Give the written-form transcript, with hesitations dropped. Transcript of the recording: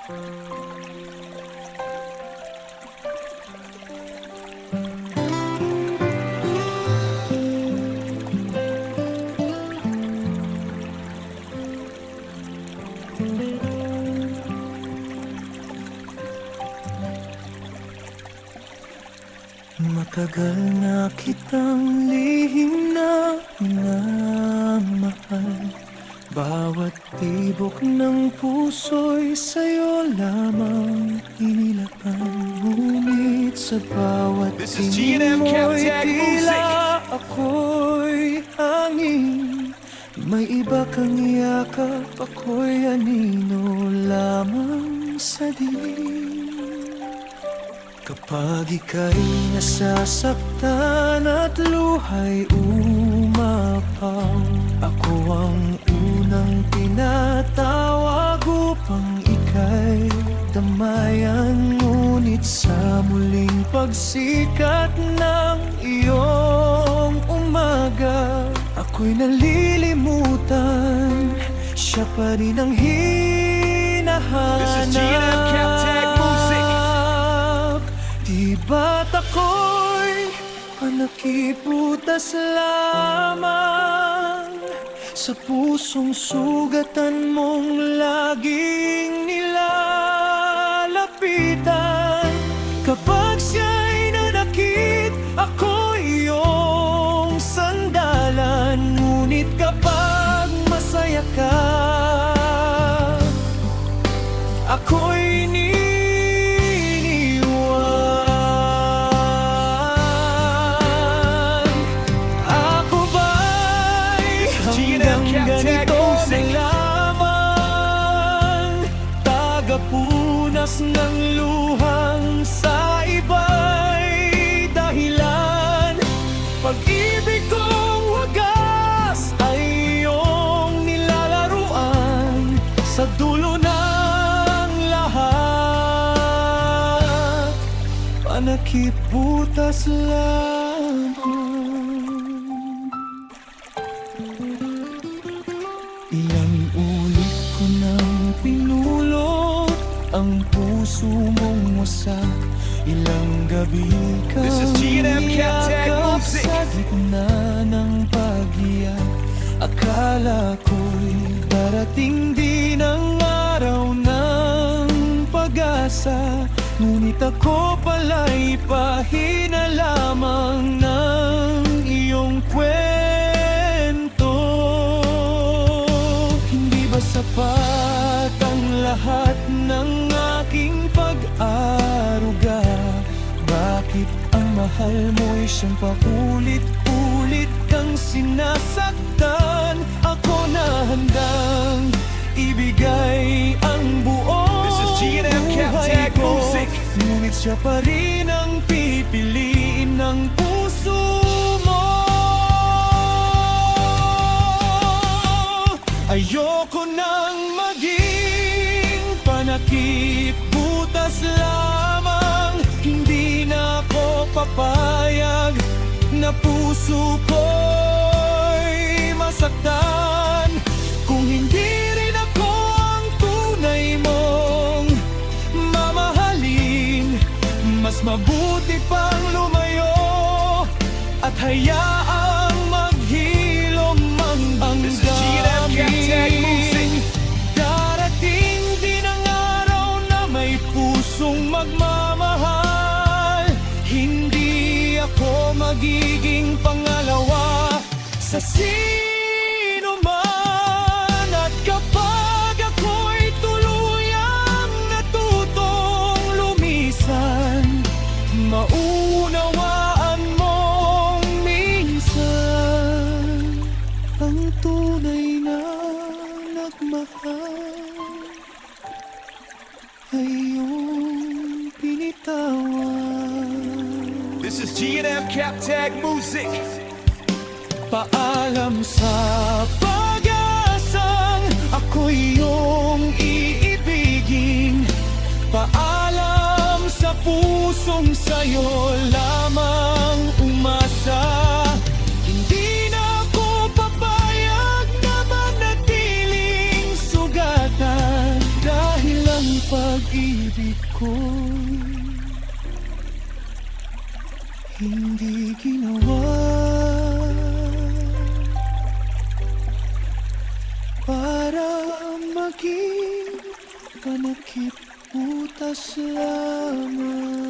Matagal na kitang lihim na minamahal. Bawat tibok ng puso'y sa'yo lamang inilapan. Ngunit sa bawat tingin mo'y tila ako'y hangin. May iba kang yakap, ako'y anino lamang sa dilim. Kapag ika'y nasasaktan at luha'y umapaw, ako ang unang tinatawag upang ika'y damayan. Ngunit sa muling pagsikat ng iyong umaga, ako'y nalilimutan, siya pa rin ang hinahanap. This is G&M Captag Music. Di ba't ako'y panakiputas lamang sa pusong sugatan mong laging nilalapitan? Kapag siya'y nanakit, ako'y iyong sandalan. Ngunit kapag masaya ka, ako'y punas ng luhang sa iba'y dahilan. Pag-ibig kong wagas ay iyong nilalaruan. Sa dulo ng lahat, panakip butas lamang. Ilang ulit ko nang pinulot ang puso mong wasak. Ilang gabi kang This is G&M Captag Music. sa gitna ng pag-iyak. Akala ko'y darating din ang araw ng pag-asa. Ngunit ako pala'y pahina lamang ng iyong kwento. Hindi ba sapat ang lahat ng aking pag-aruga? Bakit ang mahal mo'y siyang paulit-ulit kang sinasaktan? Ako na handang ibigay ang buong This is G&M Captag Music. Ngunit siya pa rin ang pipiliin ng puso mo. Ayoko nang maging panakip butas lamang. Hindi na ako papayag na puso ko'y masaktan. Kung hindi rin ako ang tunay mong mamahalin, mas mabuti pang lumayo at hayaang maghilom ang This is G&M Captag Music. Darating din ang araw na may pusong magmamahal. Hindi ako magiging pangalawa sa sino man. At kapag ako'y tuluyang natutong lumisan, maunawaan mong minsan ang tunay na nagmahal ay iyong pinitawan. This is G&M Captag Music. Paalam sa pag-asang ako'y iyong iibigin. Paalam sa pusong sa'yo lamang umasa. Hindi na ako papayag na manatiling sugatan. Dahil ang pag-ibig ko hindi ginawa para maging panakip butas lamang.